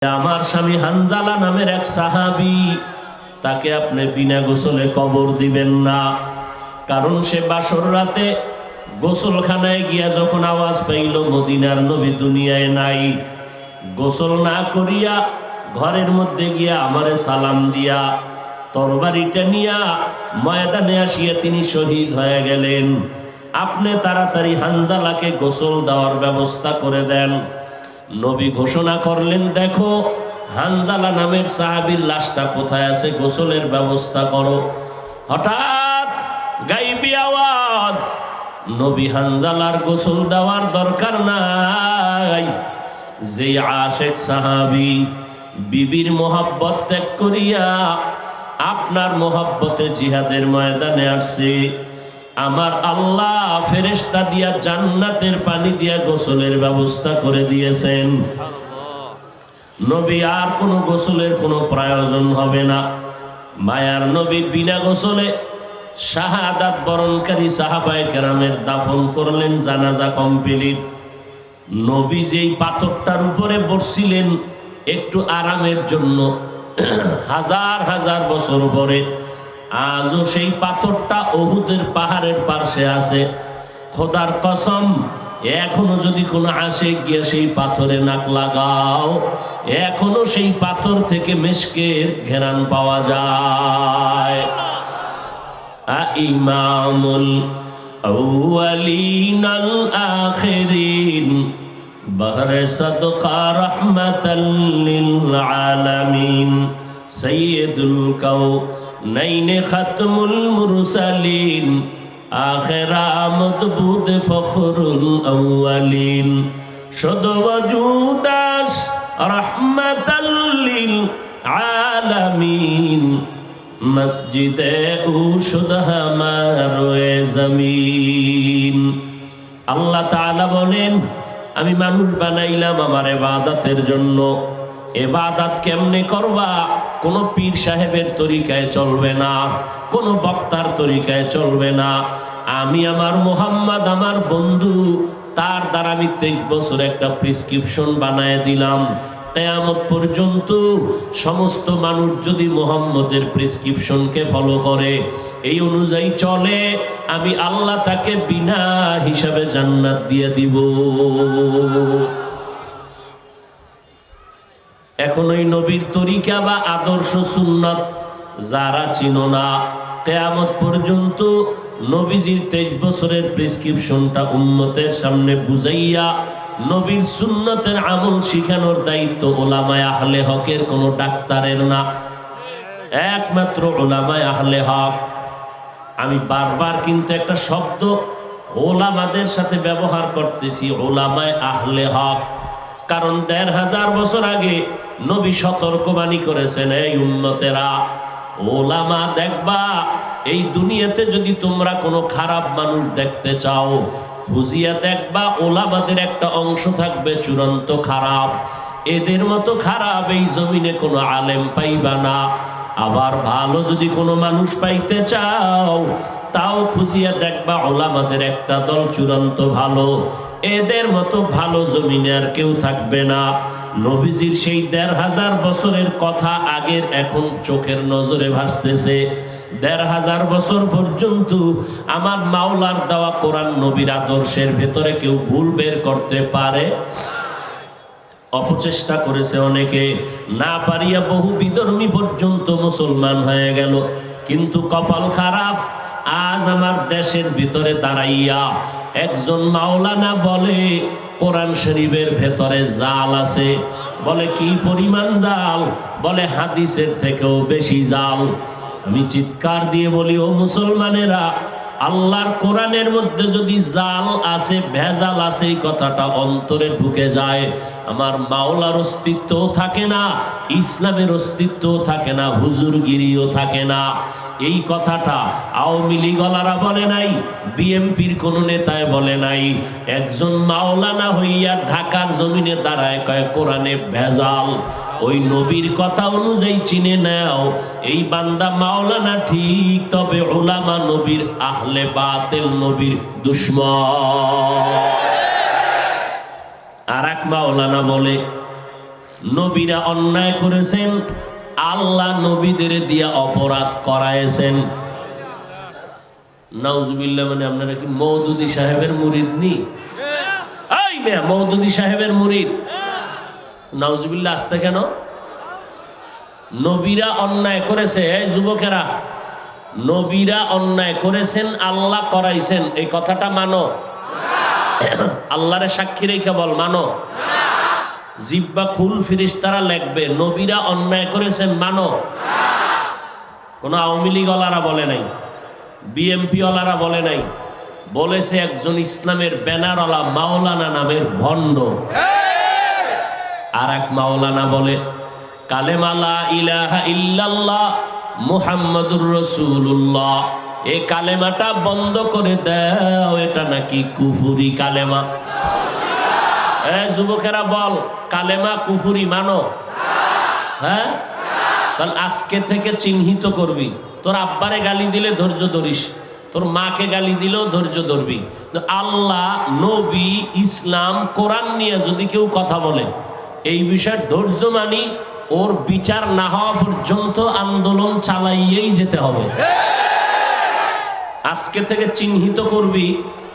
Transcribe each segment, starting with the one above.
আমার স্বামী হানজালা নামের এক সাহাবী, তাকে আপনি বিনা গোসলে কবর দিবেন না। কারণ সে বাসর রাতে গোসলখানায় গিয়া যখন আওয়াজ পাইল মদিনার নবী দুনিয়ায় নাই, গোসল না করিয়া ঘরের মধ্যে গিয়া আমারে সালাম দিয়া তরবারিটা নিয়া ময়দানে আসিয়া তিনি শহীদ হয়ে গেলেন। আপনি তাড়াতাড়ি হানজালাকে গোসল দেওয়ার ব্যবস্থা করে দেন। নবী ঘোষণা করলেন, দেখো হানজালা নামের সাহাবীর লাশটা কোথায় আছে, গোসলের ব্যবস্থা করো। হঠাৎ গাইবি আওয়াজ, নবী হানজালার গোসল দেওয়ার দরকার নাই। যে আশেক সাহাবী বিবির মোহাব্বত ত্যাগ করিয়া আপনার মোহাব্বতে জিহাদের ময়দানে আসছে, আমার আল্লাহ ফেরেশতা দিয়া জান্নাতের পানি দিয়া গোসলের ব্যবস্থা করে দিয়েছেন। নবী আর কোনো গোসলের কোনো প্রয়োজন হবে না। মায়ার নবী বিনা গোসলে শাহাদাত বরণকারী সাহাবায়ে কেরামের দাফন করলেন, জানাজা কমপ্লিট। নবী যেই পাথরটার উপরে বসছিলেন একটু আরামের জন্য হাজার হাজার বছর পরে, আজও সেই পাথরটা উহুদের পাহাড়ের পাশে আছে। খোদার কসম, এখনো যদি কোনো আশিক গিয়ে সেই পাথরে নাক লাগাও, এখনো সেই পাথর থেকে মিশকের ঘেরান পাওয়া যায়। ইমামুল আউয়ালিন আল আখিরিন বহরে সদকা রাহমাতাল লিল আলামিন সাইয়্যিদুল কাউনাইন খাতমুল মুরসালিন আখির আমদবুদ ফখরুল আউয়ালিন শুদ ওয়াজুদাস রাহমাতাল লিল আলামিন মসজিদে উশুদ হামারে জমিন। আল্লাহ তাআলা বলেন, আমি মানুষ বানাইলাম আমার ইবাদতের জন্য। ইবাদত কেমনে করবা? কোন পীর সাহেবের তরিকায় চলবে না, কোন বক্তার তরিকায় চলবে না। আমি আমার মুহাম্মদ আমার বন্ধু, তার দ্বারা আমি 23 বছর একটা প্রেসক্রিপশন বানায় দিলাম। কিয়ামত পর্যন্ত সমস্ত মানুষ যদি মুহাম্মদের প্রেসক্রিপশনকে ফলো করে, এই অনুযায়ী চলে, আমি আল্লাহ তাকে বিনা হিসাবে জান্নাত দিয়ে দিব। এখন ওই নবীর তরিকা বা আদর্শ সুন্নাত যারা চিনো না, কিয়ামত পর্যন্ত নবীজির 23 বছরের প্রেসক্রিপশনটা উম্মতের সামনে বুঝাইয়া নবীর সুন্নতের আমল শিখানোর দায়িত্ব ওলামায়ে আহলে হকের, কোনো ডাক্তারের না, একমাত্র ওলামায়ে আহলে হক। আমি বারবার কিন্তু একটা শব্দ ওলামাদের সাথে ব্যবহার করতেছি, ওলামায়ে আহলে হক, কারণ 1500 বছর আগে নবী সতর্কবাণী করেছেন, এই উম্মতেরা ওলামা দেখবা, এই দুনিয়াতে যদি তোমরা কোনো খারাপ মানুষ দেখতে চাও, খুঁজিয়া দেখবা ওলামাদের একটা অংশ থাকবে চূড়ান্ত খারাপ। এদের মতো খারাপ এই জমিনে কোনো আলেম পাইবা না। আবার ভালো যদি কোনো মানুষ পাইতে চাও, তাও খুঁজিয়া দেখবা ওলামাদের একটা দল চূড়ান্ত ভালো। এদের মতো ভালো জমিনে আর কেউ থাকবে না। নবীজির সেই 1500 বছরের কথা আগের এখন চোখের নজরে ভাসতেছে। 1500 বছর পর্যন্ত আমার মাওলার দেওয়া কোরআন নবীর আদর্শের ভেতরে কেউ ভুল বের করতে পারে? অপচেষ্টা করেছে অনেকে, না পারিয়া বহু বিধর্মী পর্যন্ত মুসলমান হয়ে গেল। কিন্তু কপাল খারাপ, আজ আমার দেশের ভিতরে দাঁড়াইয়া একজন মাওলানা বলে কোরআন শরীফের ভেতরে জাল আছে। বলে কি পরিমাণ জাল? বলে হাদিসের থেকেও বেশি জাল। আমি চিৎকার দিয়ে বলি, ও মুসলমানেরা, আল্লাহর কোরআনের মধ্যে যদি জাল আছে, ভেজাল আছে, এই কথাটা অন্তরে ঢুকে যায়, আমার মাওলার অস্তিত্বও থাকে না, ইসলামের অস্তিত্বও থাকে না, হুজুরগিরিও থাকে না। এই কথাটা আওয়ামী লীগওয়ালারা বলে নাই, বিএমপির কোন নেতায় বলে নাই। একজন মাওলানা হইয়া ঢাকার জমিনে দাঁড়ায় কয় কোরআনে ভেজাল। ওই নবীর কথা অনুযায়ী চিনে নাও, এই বান্দা মাওলানা ঠিক, তবে উলামা নবীর আহলে বাতিল, নবীর দুশমন। আর এক মাওলানা বলে নবীরা অন্যায় করেছেন, আল্লাহ নবীদের দিয়া অপরাধ করায়েছেন। নাউজুবিল্লাহ, মানে আপনারা কি মওদুদি সাহেবের মুরিদ নি? এই মেয়া, মওদুদি সাহেবের মুরিদ? নাউজুবিল্লাহ আসতে কেন? নবীরা অন্যায় করেছে, এই যুবকেরা, নবীরা অন্যায় করেছেন, আল্লাহ করাইছেন, এই কথাটা মানো? আল্লাহরে সাক্ষী রেখে বল, মানো? জিব্বা খুল, ফিরিস্তারা লিখবে নবীরা অন্যায় করেছেন, মানো? কোন আওয়ামী লীগ ওয়ালারা বলে নাই, বিএমপি ওয়ালারা বলে নাই, বলেছে একজন ইসলামের ব্যানারওয়ালা মাওলানা নামের ভণ্ড। আর এক মাওলানা বলে কালেমা লা ইলাহা ইল্লাল্লাহ মুহাম্মাদুর রাসূলুল্লাহ, এই কালেমাটা বন্ধ করে দাও, এটা নাকি কুফরি কালেমা। যুবকেরা বল, কালেমা কুফরি মানো? হ্যাঁ, তাহলে আজকে থেকে চিহ্নিত করবি। তোর আব্বারে গালি দিলে ধৈর্য ধরিস, তোর মাকে গালি দিলেও ধৈর্য ধরবি। আল্লাহ, নবী, ইসলাম, কোরআন নিয়ে যদি কেউ কথা বলে, এই বিষয়ে ধৈর্য মানি, ওর বিচার না হওয়া পর্যন্ত আন্দোলন চালাইয়েই যেতে হবে। আজকে থেকে চিহ্নিত করবি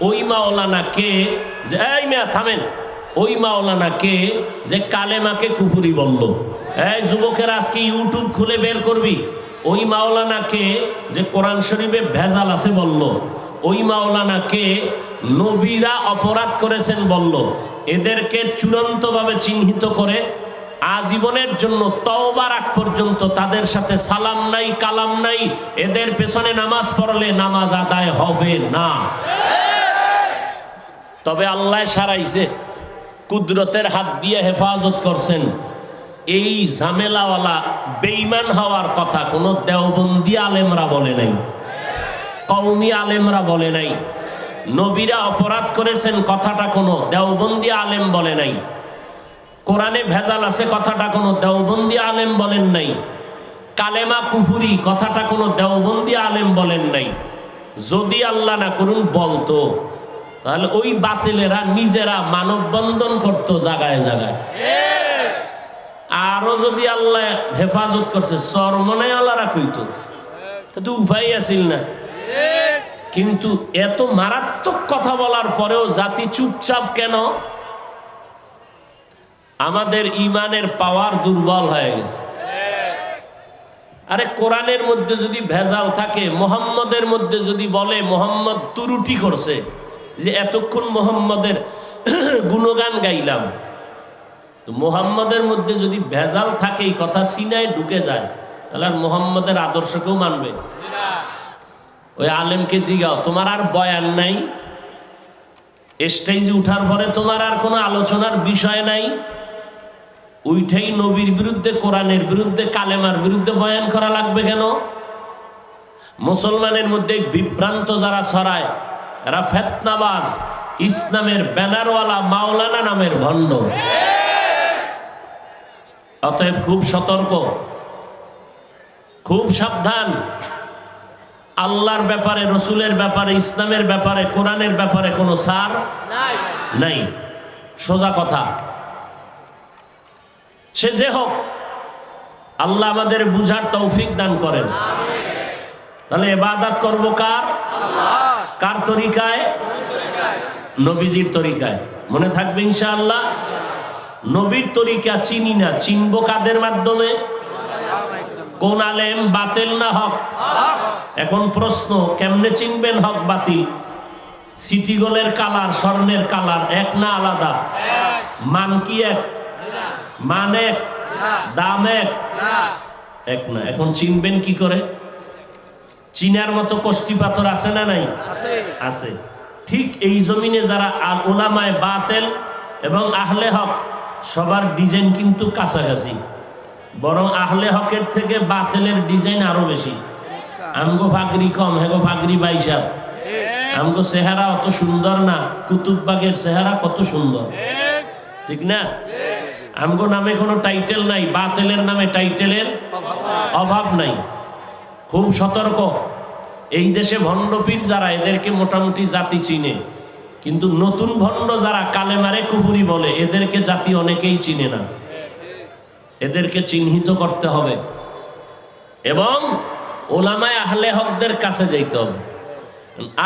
ওই মাওলানা কে, যে এই মেয়া থামেন, ওই মাওলানা কে যে কালেমাকে কুফরি বলল। এই যুবকেরা আজকে ইউটিউব খুলে বের করবি ওই মাওলানা কে যে কোরআন শরীফে ভেজাল আছে বলল, ওই মাওলানা কে নবীরা অপরাধ করেছেন বলল। এদেরকে চূড়ান্তভাবে চিহ্নিত করে আজীবনের জন্য তওবার আগ পর্যন্ত তাদের সাথে সালাম নাই, কালাম নাই, এদের পেছনে নামাজ পড়লে নামাজ আদায় হবে না। তবে আল্লাহ সারাইছে, কুদরতের হাত দিয়ে হেফাজত করছেন। এই ঝামেলাওয়ালা বেঈমান হওয়ার কথা কোনো দেওবন্দি আলেমরা বলে নাই, কওমি আলেমরা বলে নাই। নবীরা অপরাধ করেছেন কথাটা কোনো দেওবন্দি আলেম বলে নাই। কোরআনে ভেজাল আছে কথাটা কোনো দেওবন্দি আলেম বলেন নাই। কালেমা কুফুরি কথাটা কোনো দেওবন্দি আলেম বলেন নাই। যদি আল্লাহ না করুন বলতো, তাহলে ওই বাতিলেরা নিজেরা মানববন্ধন করতো জায়গায় জায়গায়। আরো যদি আল্লাহ হেফাজত করছে চরমনে আল্লাহরা কইতো, তো উপায় আছিল না। কিন্তু এত মারাত্মক কথা বলার পরেও জাতি চুপচাপ কেন? আমাদের ইমানের পাওয়ার দুর্বল হয়ে গেছে। আরে কোরআনের মধ্যে যদি ভেজাল থাকে, মুহাম্মদের মধ্যে যদি বলে মুহাম্মদ ত্রুটি করছে, যে এতক্ষণ মুহাম্মদের গুণগান গাইলাম, তো মুহাম্মদের মধ্যে যদি ভেজাল থাকে, এই কথা সিনায় ঢুকে যায়, তাহলে আর মুহাম্মদের আদর্শকেও মানবে? ওই আলেমকে জিগাও, তোমার আর বয়ান নাই, স্টেজে উঠার পরে তোমার আর কোনো আলোচনার বিষয় নাই, উইঠাই নবীর বিরুদ্ধে, কোরআনের বিরুদ্ধে, কালেমার বিরুদ্ধে বয়ান করা লাগবে কেন? মুসলমানের মধ্যে বিভ্রান্ত যারা ছড়ায়, এরা ফেতনাবাজ, ইসলামের ব্যানারওয়ালা মাওলানা নামের ভণ্ড। অতএব খুব সতর্ক, খুব সাবধান। আল্লাহর ব্যাপারে, রসুলের ব্যাপারে, ইসলামের ব্যাপারে, কোরআনের ব্যাপারে কোনো ছাড় নাই। সোজা কথা। সে যে হোক, আল্লাহ আমাদের বুঝার তৌফিক দান করেন। তাহলে ইবাদত করব কার? কার তরিকায়? নবীজির তরিকায়। মনে থাকবে ইনশাআল্লাহ। নবীর তরিকা চিনি না, চিনবো কাদের মাধ্যমে? কোন আলেম বাতিল না হক? এখন প্রশ্ন, কেমনে চিনবেন হক বাতিল? সিটি গোলের কালার, স্বর্ণের কালার এক না আলাদা? মান কি এক? মান এক, দাম এক? এক না। এখন চিনবেন কি করে? চিনার মতো কষ্টি পাথর আছে না নাই? আছে। ঠিক এই জমিনে যারা উলামায়ে বাতিল এবং আহলে হক, সবার ডিজাইন কিন্তু কাছাকাছি, বরং আহলে হকের থেকে বাতিলের ডিজাইন আরো বেশি। আমগো ফাগরি কম, হেগো ফাগরি 22। আমগো চেহারা অত সুন্দর না, কুতুববাগের চেহারা কত সুন্দর, ঠিক না? আমগো নামে কোনো টাইটেল নাই, বাতিলের নামে টাইটেলের অভাব নাই। খুব সতর্ক। এই দেশে ভণ্ডপীর যারা, এদেরকে মোটামুটি জাতি চিনে, কিন্তু নতুন ভণ্ড যারা কালেমারে কুফরি বলে, এদেরকে জাতি অনেকেই চিনে না। এদেরকে চিহ্নিত করতে হবে এবং ওলামায়ে আহলে হকদের কাছে যাইতে হবে।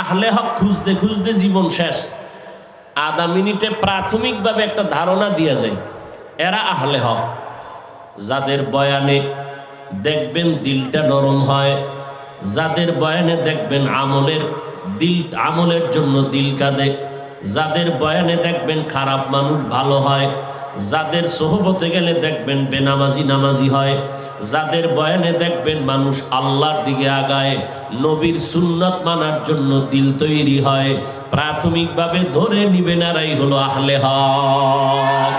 আহলে হক খুঁজতে খুঁজতে জীবন শেষ। আধা মিনিটে প্রাথমিকভাবে একটা ধারণা দিয়া যায় এরা আহলে হক। যাদের বয়ানে দেখবেন দিলটা নরম হয়, যাদের বয়ানে দেখবেন আমলের জন্য দিল কাঁদে, যাদের বয়ানে দেখবেন খারাপ মানুষ ভালো হয়, যাদের সোহবতে গেলে দেখবেন বেনামাজি নামাজি হয়, যাদের বয়ানে দেখবেন মানুষ আল্লাহর দিকে আগায়, নবীর সুন্নাত মানার জন্য দিল তৈরি হয়, প্রাথমিকভাবে ধরে নিবেন এরাই হলো আহলে হক।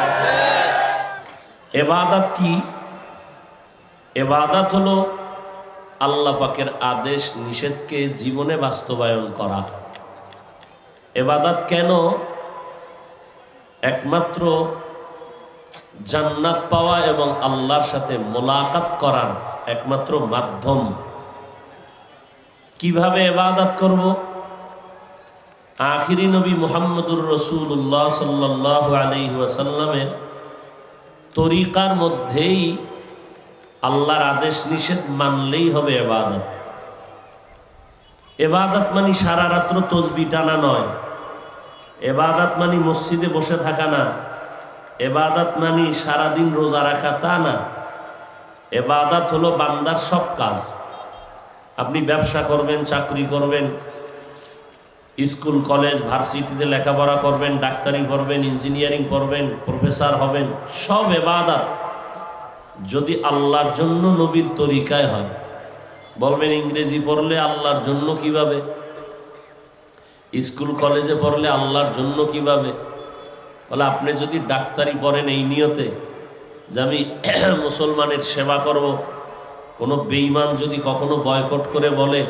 ইবাদত কি? ইবাদত হলো আল্লাহ পাকের আদেশ নিষেধকে জীবনে বাস্তবায়ন করা। ইবাদত কেন? একমাত্র জান্নাত পাওয়া এবং আল্লাহর সাথে মোলাকাত করার একমাত্র মাধ্যম। কিভাবে ইবাদত করব? আখিরি নবী মুহাম্মদুর রাসূলুল্লাহ সাল্লাল্লাহু আলাইহি ওয়াসাল্লামের তরিকার মধ্যেই আল্লাহর আদেশ নিষেধ মানলেই হবে ইবাদত। ইবাদত মানে সারা রাত্র তসবিহ টানা নয়। ইবাদত মানে মসজিদে বসে থাকা না। ইবাদত মানে সারাদিন রোজা রাখা তা না। ইবাদত হলো বান্দার সব কাজ। আপনি ব্যবসা করবেন, চাকরি করবেন, স্কুল কলেজ ভার্সিটিতে লেখাপড়া করবেন, ডাক্তারি পড়বেন, ইঞ্জিনিয়ারিং পড়বেন, প্রফেসর হবেন, সব ইবাদত যদি আল্লাহর জন্য নবীর তরিকায় হয়। বলবেন ইংরেজি পড়লে আল্লাহর জন্য কিভাবে, স্কুল কলেজে পড়লে আল্লাহর জন্য কিভাবে? বলে আপনি যদি ডাক্তারি পড়েন এই নিয়তে যে আমি মুসলমানের সেবা করব, কোনো বেঈমান যদি কখনো বয়কট করে বলে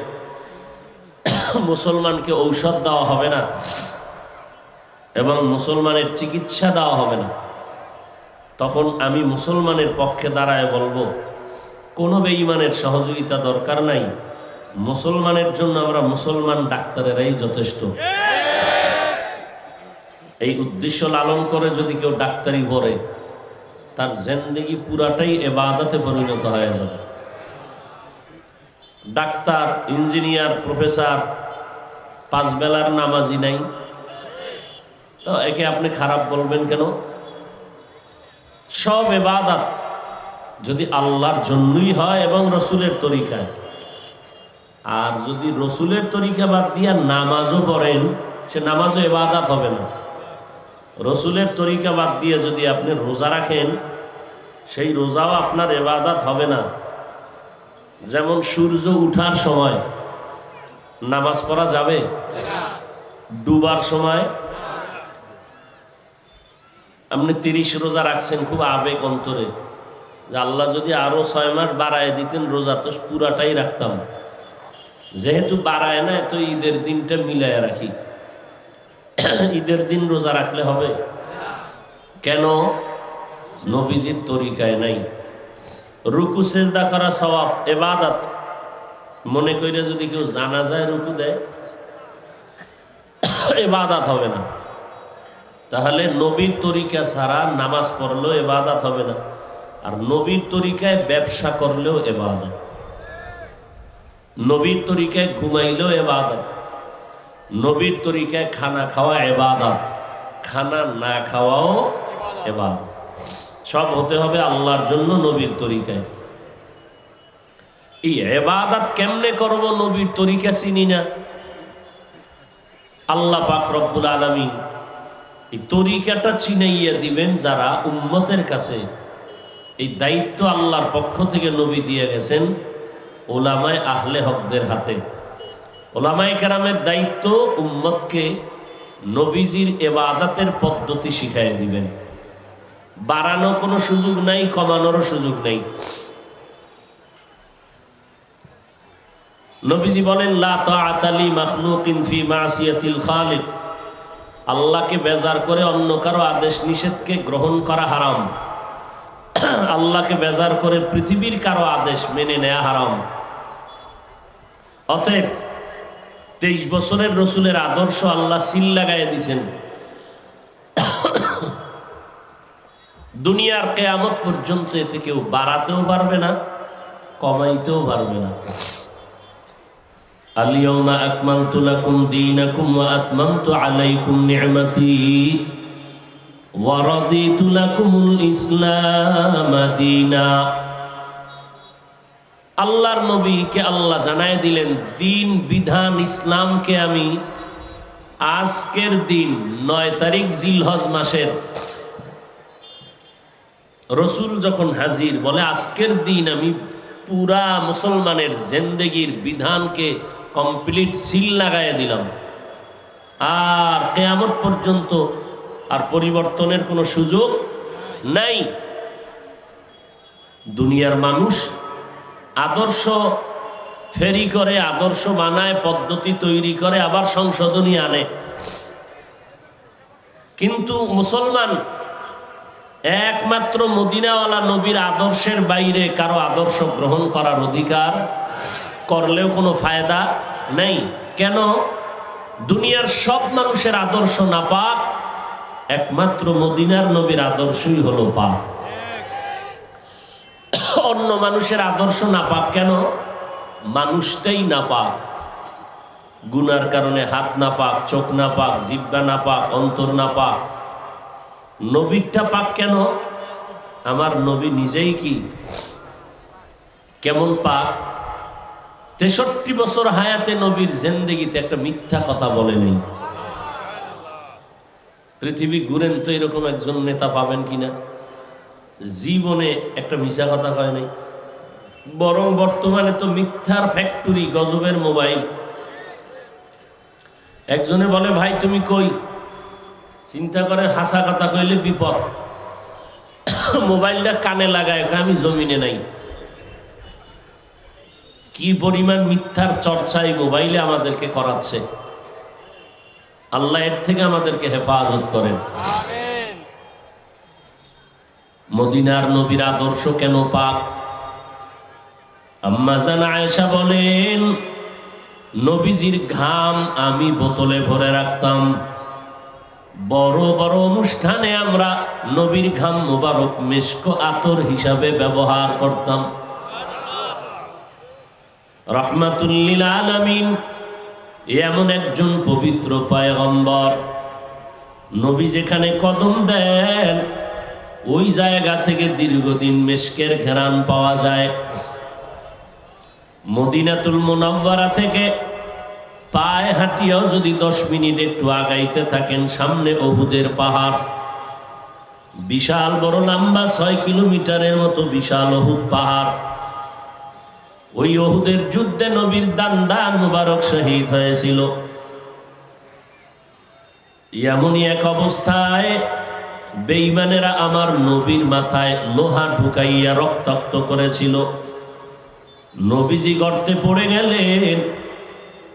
মুসলমানকে ঔষধ দেওয়া হবে না এবং মুসলমানের চিকিৎসা দেওয়া হবে না, তখন আমি মুসলমানের পক্ষে দাঁড়ায় বলবো কোনো বেঈমানের সহযোগিতা দরকার নাই, মুসলমানের জন্য আমরা মুসলমান ডাক্তারেরাই যথেষ্ট। এই উদ্দেশ্য লালন করে যদি কেউ ডাক্তারি পড়ে তার জিন্দেগি পুরাটাই ইবাদতে পরিণত হয়ে যাবে। ডাক্তার, ইঞ্জিনিয়ার, প্রফেসর পাঁচ বেলার নামাজি নাই, তো একে আপনি খারাপ বলবেন কেন? সব ইবাদত যদি আল্লাহর জন্যই হয় এবং রসুলের তরিকায়। আর যদি রসুলের তরিকা বাদ দিয়া নামাজও পড়েন, সে নামাজও ইবাদত হবে না। রসুলের তরিকা বাদ দিয়ে যদি আপনি রোজা রাখেন, সেই রোজাও আপনার ইবাদত হবে না। যেমন সূর্য উঠার সময় নামাজ পড়া যাবে, ডুবার সময় আপনি 30 রোজা রাখছেন খুব আবেগ অন্তরে, যে আল্লাহ যদি আরো 6 মাস বাড়ায় দিতেন রোজা তো পুরাটাই রাখতাম। যেহেতু বাড়ায় না, তো ঈদের দিনটা মিলায় রাখি। ঈদের দিন রোজা রাখলে হবে কেন? নবীজির তরিকায় নাই। রুকু সেজদা করা সওয়াব, ইবাদত মনে কইরা যদি কেউ জানাজায় রুকু দেয় ইবাদত হবে না। তাহলে নবীর তরিকা ছাড়া নামাজ পড়লেও ইবাদত হবে না, আর নবীর তরিকায় ব্যবসা করলেও ইবাদত, নবীর তরিকায় ঘুমাইলেও ইবাদত, নবীর তরিকায় খানা খাওয়া ইবাদত, খানা না খাওয়াও ইবাদত। সব হতে হবে আল্লাহর জন্য নবীর তরিকায়। এই ইবাদত কেমনে করব? নবীর তরিকা চিনি না। আল্লাহ পাক রব্বুল আলামিন এই তরিকাটা চিনাইয়া দিবেন যারা উম্মতের কাছে। এই দায়িত্ব আল্লাহর পক্ষ থেকে নবী দিয়ে গেছেন ওলামায়ে আহলে হকদের হাতে। ওলামায়ে কেরামের দায়িত্ব উম্মতকে নবীজির ইবাদতের পদ্ধতি শিখাইয়া দিবেন। বাড়ানো কোনো সুযোগ নাই, কমানোরও সুযোগ নেই। নবীজি বলেন লা তাআতা লি মাখলুকিন ফি মাসিয়াতিল খালিক। আল্লাহকে বেজার করে অন্য কারো আদেশ নিষেধকে গ্রহণ করা হারাম। আল্লাহকে বেজার করে পৃথিবীর কারো আদেশ মেনে নেওয়া হারাম। অতএব 23 বছরের রসুলের আদর্শ আল্লাহ সিল লাগাইয়া দিয়েছেন। দুনিয়ার কিয়ামত পর্যন্ত এতে কেউ বাড়াতেও পারবে না, কমাইতেও পারবে না। আল-ইয়াওমা আকমালতু লাকুম দীনাকুম ওয়া আতমামতু আলাইকুম নি'মাতি ওয়া রাদিতু লাকুমুল ইসলাম দীনা। আল্লাহর নবীকে আল্লাহ জানায় দিলেন, দিন বিধান ইসলামকে আমি আজকের দিন 9 তারিখ জিলহজ মাসের রসুল যখন হাজির বলে, আজকের দিন আমি পুরা মুসলমানের জিন্দেগির বিধানকে কমপ্লিট সিল লাগাইয়া দিলাম, আর কিয়ামত পর্যন্ত আর পরিবর্তনের কোনো সুযোগ নাই। দুনিয়ার মানুষ আদর্শ ফেরি করে, আদর্শ বানায়, পদ্ধতি তৈরি করে, আবার সংশোধনী আনে, কিন্তু মুসলমান একমাত্র মদিনাওয়ালা নবীর আদর্শের বাইরে কারো আদর্শ গ্রহণ করার অধিকার, করলেও কোনো ফায়দা নেই। কেন? দুনিয়ার সব মানুষের আদর্শ নাপাক, একমাত্র মদিনার নবীর আদর্শই হলো পাক। অন্য মানুষের আদর্শ নাপাক কেন? মানুষটাই নাপাক, গুনার কারণে হাত নাপাক, চোখ নাপাক, জিহ্বা নাপাক, অন্তর নাপাক। নবীরটা পাক কেন? আমার নবী নিজেই কি কেমন পাক। 63 বছর হায়াতে নবীর জিন্দেগিতে একটা মিথ্যা কথা বলে নেই। পৃথিবী ঘুরেন তো এরকম একজন নেতা পাবেন কিনা জীবনে একটা মিথ্যা কথা কয় নাই। বরং বর্তমানে তো মিথ্যার ফ্যাক্টরি, গজবের মোবাইল। একজনে বলে, ভাই তুমি কই? চিন্তা করে হাসা কথা কইলে বিপদ, মোবাইলটা কানে লাগায়, আমি জমিনে নাই। কি পরিমাণ মিথ্যার চর্চা এই মোবাইলে আমাদেরকে করাচ্ছে। আল্লাহ এর থেকে আমাদেরকে হেফাজত করেন। মদিনার নবীর আদর্শ কেন পাক? আম্মা জান আয়েশা বলেন, নবীজির ঘাম আমি বোতলে ভরে রাখতাম। বড় বড় অনুষ্ঠানে আমরা নবীর ঘাম মুবারক মিশক আতর হিসাবে ব্যবহার করতাম। রাহমাতুল লিল আলামিন এমন একজন পবিত্র পয়গম্বর, নবী যেখানে কদম দেন ওই জায়গা থেকে দীর্ঘদিন মিশকের ঘেরান পাওয়া যায়। মদিনাতুল মুনাওয়ারা থেকে পায়ে হাঁটিয়াও যদি 10 মিনিট একটু আগাইতে থাকেন, সামনে উহুদের পাহাড়, বিশাল বড়, লম্বা 6 কিলোমিটারের মতো বিশাল উহুদ পাহাড়। ওই উহুদের যুদ্ধে নবীর দান মুবারক শহীদ হয়েছিল। এমনই এক অবস্থায় বেঈমানেরা আমার নবীর মাথায় লোহা ঢুকাইয়া রক্তাক্ত করেছিল। নবীজি গর্তে পড়ে গেলেন।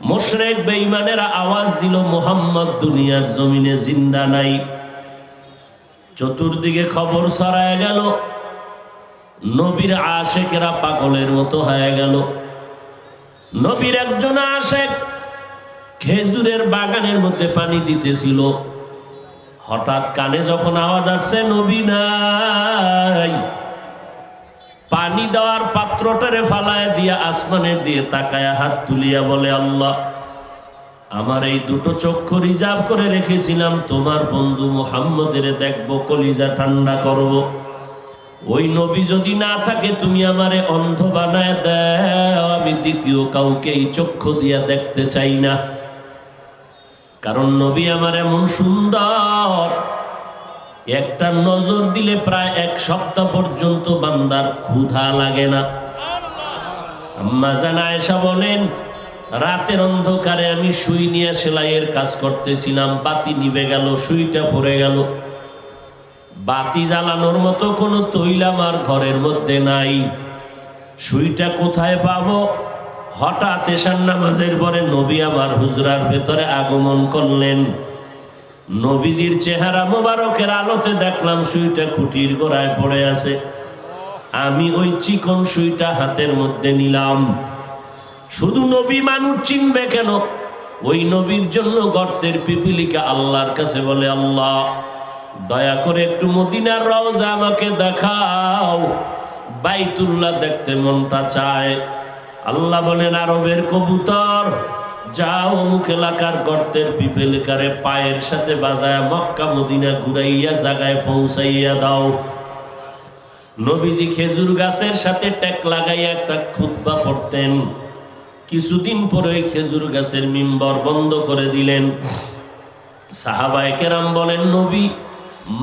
মুশরিক বেঈমানেরা আওয়াজ দিল, মুহাম্মদ দুনিয়ার জমিনে জিন্দা নাই। চতুর্দিকে খবর ছড়ায় গেল, নবীর আশেকেরা পাগলের মতো হয়ে গেল। নবীর একজন আশেক খেজুরের বাগানের মধ্যে পানি দিতেছিল। হঠাৎ কানে যখন আওয়াজ আসছে নবী নাই, পানি দেওয়ার পাত্রটারে ফালায় দিয়া আসমানের দিয়ে তাকায়া হাত তুলিয়া বলে, আল্লাহ, আমার এই দুটো চক্ষু রিজার্ভ করে রেখেছিলাম তোমার বন্ধু মুহাম্মদের দেখবো, কলিজা ঠান্ডা করব। ওই নবী যদি না থাকে তুমি আমারে অন্ধ বানায় দাও, আমি দ্বিতীয় কাউকে এই চক্ষু দিয়া দেখতে চাই না। কারণ নবী আমার এমন সুন্দর, একটা নজর দিলে প্রায় 1 সপ্তাহ পর্যন্ত বান্দার ক্ষুধা লাগে না। আম্মা জান আয়েশা বলেন, রাতের অন্ধকারে আমি সুই নিয়ে সেলাইয়ের কাজ করতেছিলাম, বাতি নিভে গেল, সুইটা পড়ে গেল। বাতি জ্বালানোর মতো কোনো তৈল আমার ঘরের মধ্যে নাই, সুইটা কোথায় পাবো? হঠাৎ এশার নামাজের পরে নবী আমার হুজরার ভেতরে আগমন করলেন। নবীজির চেহারা মোবারকের আলোতে দেখলাম সুইটা খুঁটির গোড়ায় পড়ে আছে। আমি ওই চিকন সুইটা হাতের মধ্যে নিলাম। শুধু নবী মানুষ চিনবে কেন? ওই নবীর জন্য গর্তের পিপিলিকা আল্লাহর কাছে বলে, আল্লাহ, দয়া করে একটু মদিনার রওজা আমাকে দেখাও, বাইতুল্লাহ দেখতে মনটা চায়। আল্লাহ বলেন, আরবের কবুতর, যাও অমুক এলাকার গর্তের পিপেলিকারে পায়ের সাথে বাজায় মক্কা মদিনা ঘুরাইয়া জায়গায় পৌঁছাইয়া দাও। নবীজি খেজুর গাছের সাথে টেক লাগাইয়া একটা খুতবা পড়তেন। কিছুদিন পরে খেজুর গাছের মিম্বর বন্ধ করে দিলেন। সাহাবায়ে কেরাম বলেন, নবী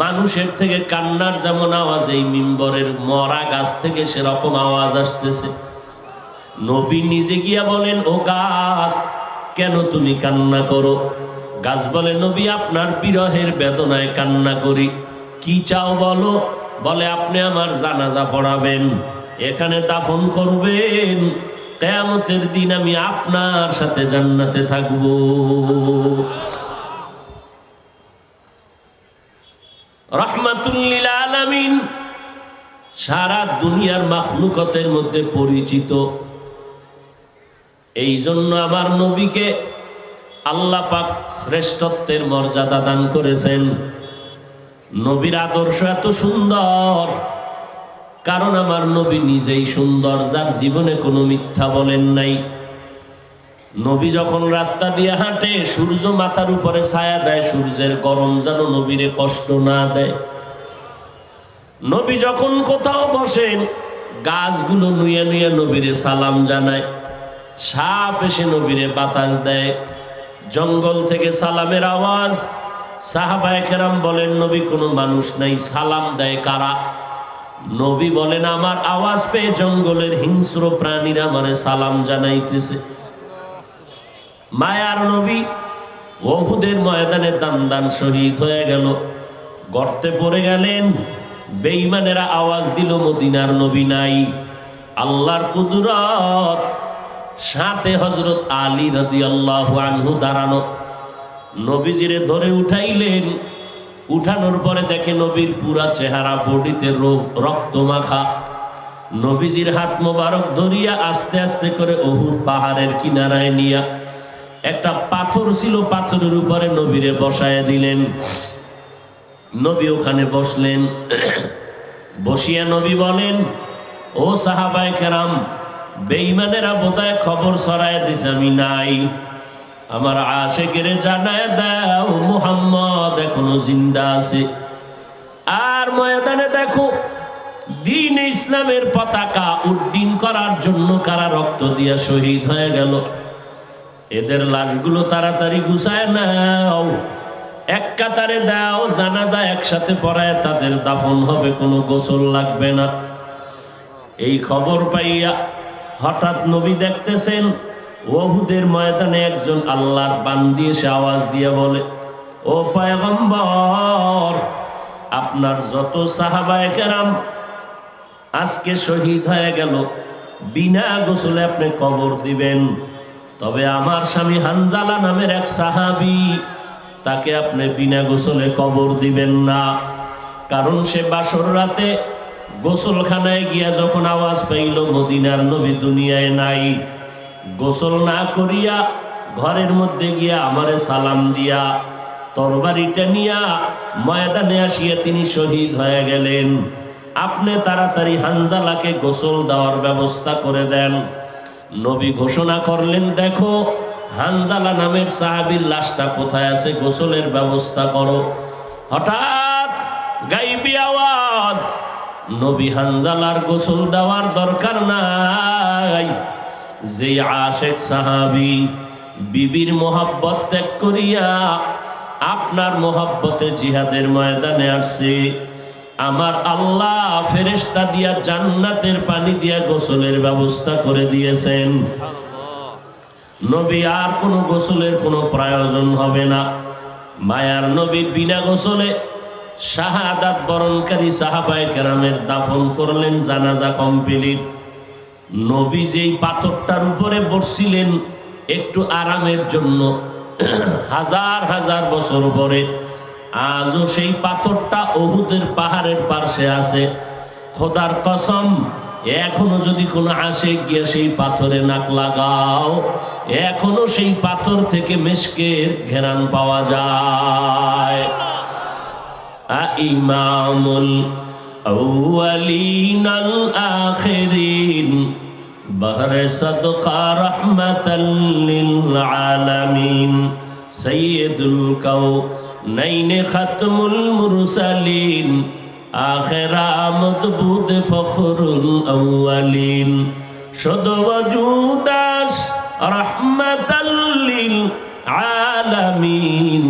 মানুষের থেকে কান্নার যেমন আওয়াজ এই মিম্বরের মরা গাছ থেকে সেরকম আওয়াজ আসতেছে। নবী নিজে গিয়া বলেন, ও গাছ, কেন তুমি কান্না করো? গাছ বলে, নবী আপনার বিরহের বেদনায় কান্না করি। কি চাও বলো? বলে, আপনি আমার জানাজা পড়াবেন, এখানে দাফন করবেন, কিয়ামতের দিন আমি আপনার সাথে জান্নাতে থাকব। রাহমাতুল লিল আলামিন, সারা দুনিয়ার মাখলুকতের মধ্যে পরিচিত। এই জন্য আমার নবীকে আল্লাহ পাক শ্রেষ্ঠত্বের মর্যাদা দান করেছেন। নবীর আদর্শ এত সুন্দর, কারণ আমার নবী নিজেই সুন্দর, যার জীবনে কোনো মিথ্যা বলেন নাই। নবী যখন রাস্তা দিয়ে হাঁটে, সূর্য মাথার উপরে ছায়া দেয়, সূর্যের গরম যেন নবীরে কষ্ট না দেয়। নবী যখন কোথাও বসেন, গাছগুলো নুয়ে নুয়ে নবীরে সালাম জানায়। সাপ এসে নবীরে বাতাস দেয়। জঙ্গল থেকে সালামের আওয়াজ। সাহাবায়ে কেরাম বলেন, নবী কোনো মানুষ নাই, সালাম দেয় কারা? নবী বলেন, আমার আওয়াজ পেয়ে জঙ্গলের হিংস্র প্রাণীরা মানে সালাম জানাইতেছে। মায়ার নবী উহুদের ময়দানে দান দান শহীদ হয়ে গেল, গর্তে পড়ে গেলেন। বেঈমানেরা আওয়াজ দিল, মদিনার নবী নাই। আল্লাহর কুদরত, সাথে হযরত আলী রাদিয়াল্লাহু আনহু দাঁড়ানো। নবীজিরে ধরে উঠাইলেন। উঠানোর পরে দেখে নবীর পুরা চেহারা বডিতে রক্ত মাখা। নবীজির হাত মোবারক ধরিয়া আস্তে আস্তে করে উহুদ পাহাড়ের কিনারায় নিয়া একটা পাথর ছিল, পাথরের উপরে নবীরে বসায় দিলেন। নবী ওখানে বসলেন। বসিয়া নবী বলেন, ও সাহাবায়ে কেরাম, বেঈমানেরা বোধহয় খবর ছড়ায় দিছে আমি নাই। আমার আশিকেরে জানায় দাও মুহাম্মদ এখনো জিন্দা আছে। আর ময়দানে দেখো, দ্বীন ইসলামের পতাকা উড্ডীন করার জন্য কারা রক্ত দিয়া শহীদ হয়ে গেল। এদের লাশগুলো তাড়াতাড়ি গুছায় নাও, এক কাতারে দাও, জানাজা একসাথে পড়ায় তাদের দাফন হবে, কোনো গোসল লাগবে না। এই খবর পাইয়া হঠাৎ নবী দেখতেছেন উহুদের ময়দানে একজন আল্লাহর বান্দি এসে আওয়াজ দিয়ে বলে, ও পয়গম্বর, আপনার যত সাহাবায়ে কেরাম আজকে শহীদ হয়ে গেল, বিনা গোসলে আপনি কবর দিবেন। তবে আমার স্বামী হানজালা নামের এক সাহাবী, তাকে আপনি বিনা গোসলে কবর দিবেন না। কারণ সে বাসর রাতে গোসলখানায় গিয়া যখন আওয়াজ পাইল মদিনার নবী দুনিয়ায় নাই, গোসল না করিয়া ঘরের মধ্যে গিয়া আমারে সালাম দিয়া তরবারিটা নিয়া ময়দানে আসিয়া তিনি শহীদ হয়ে গেলেন। আপনি তাড়াতাড়ি হানজালাকে গোসল দেওয়ার ব্যবস্থা করে দেন। নবী ঘোষণা করলেন, দেখো হানজালা নামের সাহাবীর লাশটা কোথায় আছে, গোসলের ব্যবস্থা করো। হঠাৎ গাইবী আওয়াজ, নবী হানজালার গোসল দেওয়ার দরকার নাই। যে আশেক সাহাবী বিবির মোহাব্বত ত্যাগ করিয়া আপনার মোহাব্বতে জিহাদের ময়দানে আসছে, আমার আল্লাহ ফেরেশতা দিয়া জান্নাতের পানি দিয়া গোসলের ব্যবস্থা করে দিয়েছেন। নবী আর কোনো গোসলের কোনো প্রয়োজন হবে না। মায়ার নবী বিনা গোসলে শাহাদাত বরণকারী সাহাবায়ে কেরামের দাফন করলেন, জানাজা কমপ্লিট। নবী যেই পাথরটার উপরে বসছিলেন একটু আরামের জন্য, হাজার হাজার বছর পরে আজও সেই পাথরটা উহুদের পাহাড়ের পাশে আছে। খোদার কসম, এখনো যদি কোনো আশিক গিয়ে সেই পাথরে নাক লাগাও, এখনো সেই পাথর থেকে মিশকের ঘেরান পাওয়া যায়। ইমামুল আউয়ালিন আল আখিরিন বহরে সদকা রহমাতাল লিল আলামিন সাইয়্যিদুল কাউনাইন খাতমুল মুরসালিন আখির আমদ বুদ ফখরুল আউয়ালিন শুদ ওয়াজুদাস রহমাতাল লিল আলামিন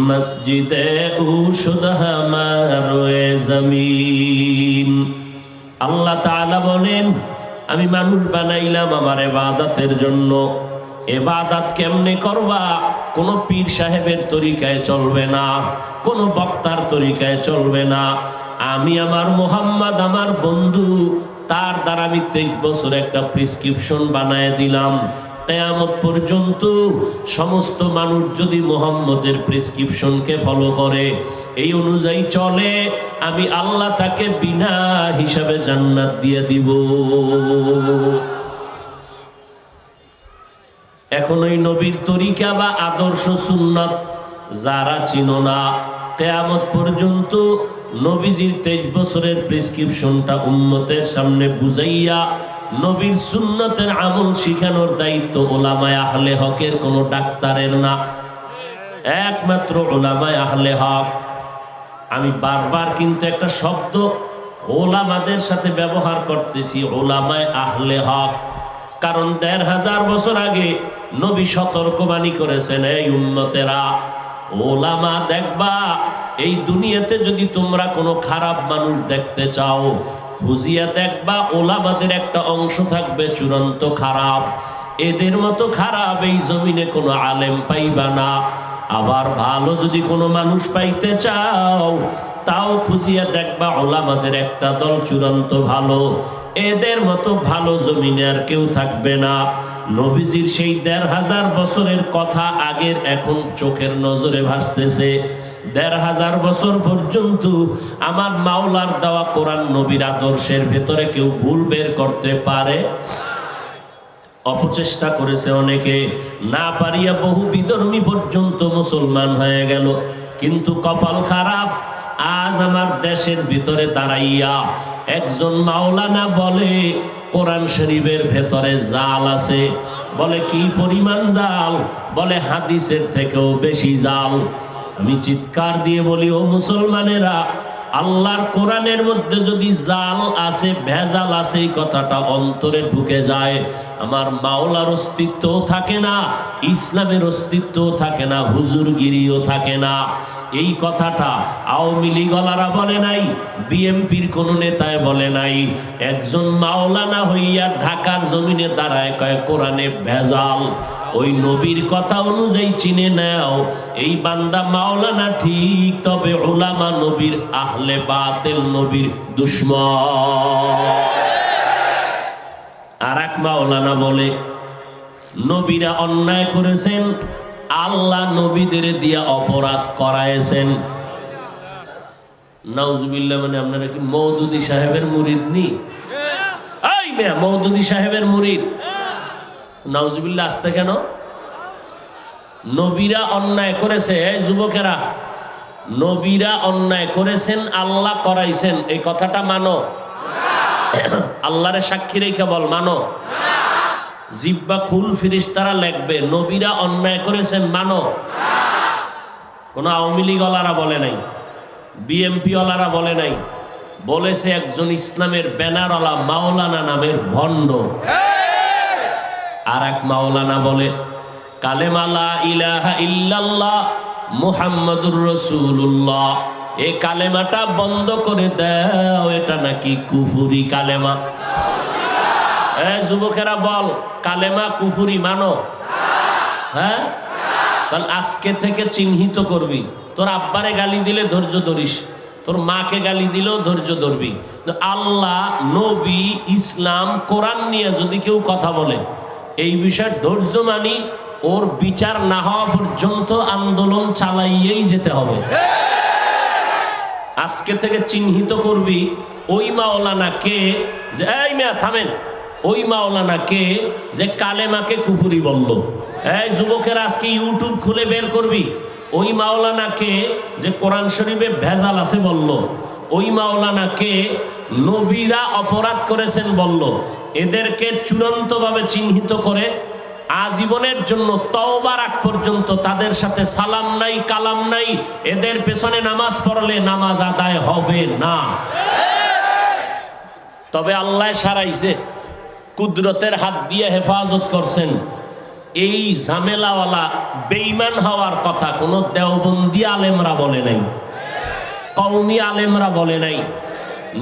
মসজিদে উশুদ হামারে জমিন। আল্লাহ তাআলা বলেন, আমি মানুষ বানাইলাম আমার ইবাদতের জন্য। ইবাদত কেমনে করবা? কোন পীর সাহেবের তরিকায় চলবে না, কোন বক্তার তরিকায় চলবে না। আমি আমার মুহাম্মদ আমার বন্ধু, তার দ্বারা আমি 23 বছর একটা প্রেসক্রিপশন বানায় দিলাম। কিয়ামত পর্যন্ত সমস্ত মানুষ যদি মুহাম্মদের প্রেসক্রিপশনকে ফলো করে, এই অনুযায়ী চলে, আমি আল্লাহ তাকে বিনা হিসাবে জান্নাত দিয়ে দিব। এখন ওই নবীর তরিকা বা আদর্শ সুন্নাত যারা চিনো না, কিয়ামত পর্যন্ত নবীজির 23 বছরের প্রেসক্রিপশনটা উম্মতের সামনে বুঝাইয়া নবীর সুন্নতের আমল শিখানোর দায়িত্ব উলামায়ে আহলে হকের, কোনো ডাক্তারের না, একমাত্র উলামায়ে আহলে হক। আমি বারবার কিন্তু একটা শব্দ উলামাদের সাথে ব্যবহার করতেছি, উলামায়ে আহলে হক, কারণ 1500 বছর আগে নবী সতর্কবাণী করেছেন, এই উম্মতেরা, উলামা দেখবা, এই দুনিয়াতে যদি তোমরা কোনো খারাপ মানুষ দেখতে চাও, খুঁজিয়া দেখবা উলামাদের একটা অংশ থাকবে চূড়ান্ত খারাপ। এদের মতো খারাপ এই জমিনে কোনো আলেম পাইবা না। আবার ভালো যদি কোনো মানুষ পাইতে চাও, তাও খুঁজিয়া দেখবা উলামাদের একটা দল চূড়ান্ত ভালো। এদের মতো ভালো জমিনে আর কেউ থাকবে না। নবীজির সেই 1500 বছরের কথা আগের এখন চোখের নজরে ভাসতেছে। 1500 বছর পর্যন্ত আমার মাওলার দেওয়া কোরআন নবীর আদর্শের ভেতরে কেউ ভুল বের করতে পারে? অপচেষ্টা করেছে অনেকে, না পারিয়া বহু বিধর্মী পর্যন্ত মুসলমান হয়ে গেল। কিন্তু কপাল খারাপ, আজ আমার দেশের ভিতরে দাঁড়াইয়া একজন মাওলানা বলে কোরআন শরীফের ভেতরে জাল আছে। বলে কি পরিমাণ জাল? বলে হাদিসের থেকেও বেশি জাল। আমি চিৎকার দিয়ে বলি, ও মুসলমানেরা, আল্লাহর কোরআনের মধ্যে যদি জাল আছে, ভেজাল আছে, এই কথাটা অন্তরে ঢুকে যায়, আমার মাওলার অস্তিত্বও থাকে না, ইসলামের অস্তিত্বও থাকে না, হুজুরগিরিও থাকে না। এই কথাটা আওয়ামী লীগওয়ালারা বলে নাই, বিএমপির কোন নেতায় বলে নাই। একজন মাওলানা হইয়া ঢাকার জমিনে দাঁড়ায় কয় কোরআনে ভেজাল। ওই নবীর কথা অনুযায়ী চিনে নাও, এই বান্দা মাওলানা ঠিক, তবে উলামা নবীর আহলে বাতিল, নবীর দুশমন। আর এক মাওলানা বলে নবীরা অন্যায় করেছেন, আল্লাহ নবীদের দিয়া অপরাধ করাইছেন। নাউজুবিল্লাহ। মানে আপনারা কি মওদুদি সাহেবের মুরিদ নি? এই মেয়ে মওদুদি সাহেবের মুরিদ? নাউজুবিল্লাহ আসতে কেন? নবীরা অন্যায় করেছে, এই যুবকেরা, নবীরা অন্যায় করেছেন, আল্লাহ করাইছেন, এই কথাটা মানো? আল্লাহরে সাক্ষী রেখে বল, মানো? জিব্বা খুল, ফিরিস্তারা লিখবে নবীরা অন্যায় করেছেন, মানো? কোন আওয়ামী লীগ ওয়ালারা বলে নাই, বিএমপি ওয়ালারা বলে নাই, বলেছে একজন ইসলামের ব্যানারওয়ালা মাওলানা নামের ভণ্ড। আর এক মাওলানা বলে কালেমা লা ইলাহা ইল্লাল্লাহ মুহাম্মাদুর রাসূলুল্লাহ, এই কালেমাটা বন্ধ করে দাও, এটা নাকি কুফরি কালেমা। যুবকেরা বল, কালেমা কুফরি মানো? হ্যাঁ, তাহলে আজকে থেকে চিহ্নিত করবি। তোর আব্বারে গালি দিলে ধৈর্য ধরিস, তোর মাকে গালি দিলেও ধৈর্য ধরবি। আল্লাহ, নবী, ইসলাম, কোরআন নিয়ে যদি কেউ কথা বলে, এই বিষয়ে ধৈর্য মানি, ওর বিচার না হওয়া পর্যন্ত আন্দোলন চালাইয়েই যেতে হবে। আজকে থেকে চিহ্নিত করবি ওই মাওলানা কে, যে এই মেয়া থামেন, ওই মাওলানা কে যে কালেমাকে কুফরি বলল। এই যুবকেরা আজকে ইউটিউব খুলে বের করবি, ওই মাওলানাকে যে কোরআন শরীফে ভেজাল আছে বলল, ওই মাওলানাকে নবীরা অপরাধ করেছেন বলল, এদেরকে চূড়ান্তভাবে চিহ্নিত করে আজীবনের জন্য তওবার আগ পর্যন্ত তাদের সাথে সালাম নাই, কালাম নাই, এদের পেছনে নামাজ পড়লে নামাজ আদায় হবে না। তবে আল্লাহ সারাইছে, কুদরতের হাত দিয়ে হেফাজত করছেন। এই ঝামেলাওয়ালা বেঈমান হওয়ার কথা কোনো দেওবন্দি আলেমরা বলে নাই, কওমি আলেমরা বলে নাই।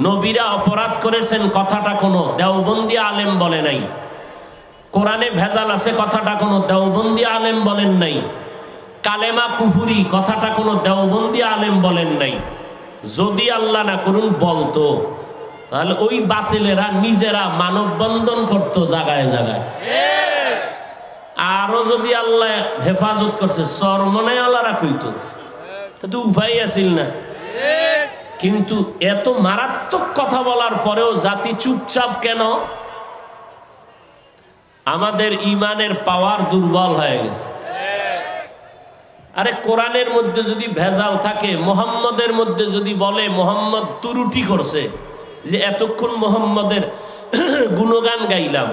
নবীরা অপরাধ করেছেন কথাটা কোনো দেওবন্দি আলেম বলে নাই। কোরআনে ভেজাল আছে কথাটা কোনো দেওবন্দি আলেম বলেন নাই। কালেমা কুফুরি কথাটা কোনো দেওবন্দি আলেম বলেন নাই। যদি আল্লাহ না করুন বলতো, তাহলে ওই বাতিলেরা নিজেরা মানববন্ধন করতো জায়গায় জায়গায়। আরো যদি আল্লাহ হেফাজত করছে চরমনে আল্লাহরা কইতো, তো উপায় আছিল না। কিন্তু এত মারাত্মক কথা বলার পরেও জাতি চুপচাপ কেন? আমাদের ইমানের পাওয়ার দুর্বল হয়ে গেছে। আরে কোরআনের মধ্যে যদি ভেজাল থাকে, মুহাম্মদের মধ্যে যদি বলে মুহাম্মদ ত্রুটি করছে, যে এতক্ষণ মুহাম্মদের গুণগান গাইলাম,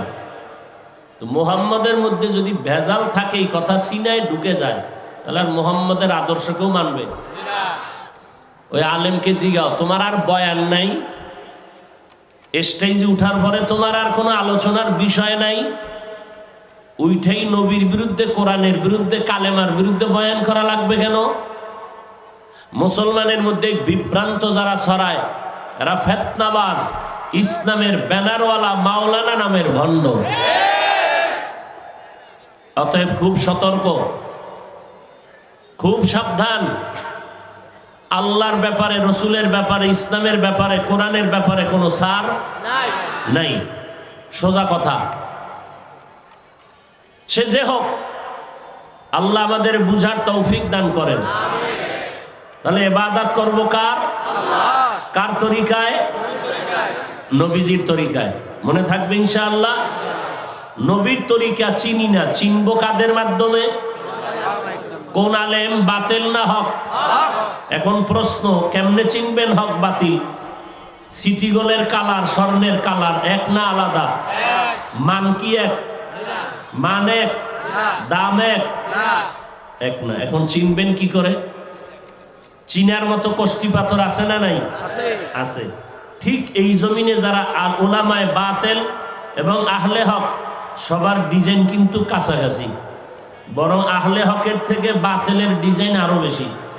তো মুহাম্মদের মধ্যে যদি ভেজাল থাকে, এই কথা সিনায় ঢুকে যায়, তাহলে আর মুহাম্মদের আদর্শকেও মানবে? ওই আলেমকে জিগাও, তোমার আর বয়ান নাই, স্টেজে উঠার পরে তোমার আর কোনো আলোচনার বিষয় নাই, উইঠাই নবীর বিরুদ্ধে, কোরআনের বিরুদ্ধে, কালেমার বিরুদ্ধে বয়ান করা লাগবে কেন? মুসলমানের মধ্যে বিভ্রান্ত যারা ছড়ায়, এরা ফেতনাবাজ, ইসলামের ব্যানারওয়ালা মাওলানা নামের ভণ্ড। অতএব খুব সতর্ক, খুব সাবধান। আল্লাহর ব্যাপারে, রসুলের ব্যাপারে, ইসলামের ব্যাপারে, কোরআনের ব্যাপারে কোনো ছাড় নাই। সোজা কথা। সে যে হোক, আল্লাহ আমাদের বুঝার তৌফিক দান করেন। তাহলে ইবাদত করব কার? কার তরিকায়? নবীজির তরিকায়। মনে থাকবে ইনশাআল্লাহ। নবীর তরিকা চিনি না, চিনবো কাদের মাধ্যমে? কোন আলেম বাতিল না হক? এখন প্রশ্ন, কেমনে চিনবেন হক বাতিল? সিটি গোলের কালার, স্বর্ণের কালার এক না আলাদা? মান কি এক? মান এক, দাম এক? এক না। এখন চিনবেন কি করে? চিনার মতো কষ্টি পাথর আছে না নাই? আছে। ঠিক এই জমিনে যারা উলামায়ে বাতিল এবং আহলে হক, সবার ডিজাইন কিন্তু কাছাকাছি, বরং আহলে হকের থেকে বাতিলের ডিজাইন আরো বেশি।